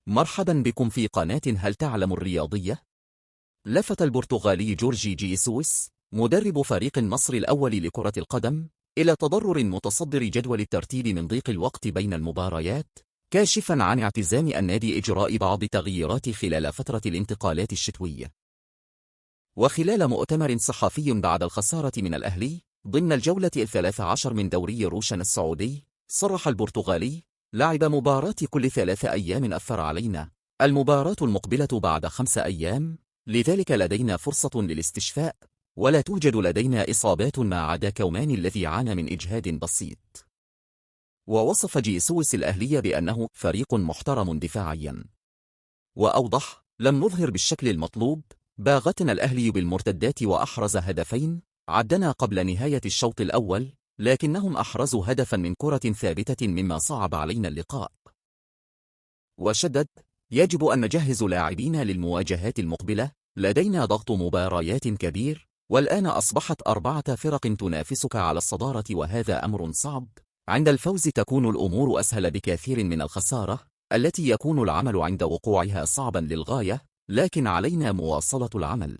مرحبا بكم في قناة هل تعلم الرياضية؟ لفت البرتغالي جورجي جيسوس مدرب فريق مصر الأول لكرة القدم إلى تضرر متصدر جدول الترتيب من ضيق الوقت بين المباريات، كاشفا عن اعتزام النادي إجراء بعض التغييرات خلال فترة الانتقالات الشتوية. وخلال مؤتمر صحفي بعد الخسارة من الأهلي ضمن الجولة 13 من دوري روشن السعودي، صرح البرتغالي: لعب مباراة كل 3 أيام أثر علينا، المباراة المقبلة بعد 5 أيام، لذلك لدينا فرصة للاستشفاء، ولا توجد لدينا إصابات ما عدا كومان الذي عانى من إجهاد بسيط. ووصف جيسوس الأهلي بأنه فريق محترم دفاعيا، وأوضح: لم نظهر بالشكل المطلوب، باغتنا الأهلي بالمرتدات وأحرز هدفين، عدنا قبل نهاية الشوط الأول، لكنهم أحرزوا هدفا من كرة ثابتة مما صعب علينا اللقاء. وشدد: يجب أن نجهز لاعبين للمواجهات المقبلة، لدينا ضغط مباريات كبير، والآن أصبحت 4 فرق تنافسك على الصدارة وهذا أمر صعب، عند الفوز تكون الأمور أسهل بكثير من الخسارة، التي يكون العمل عند وقوعها صعبا للغاية، لكن علينا مواصلة العمل.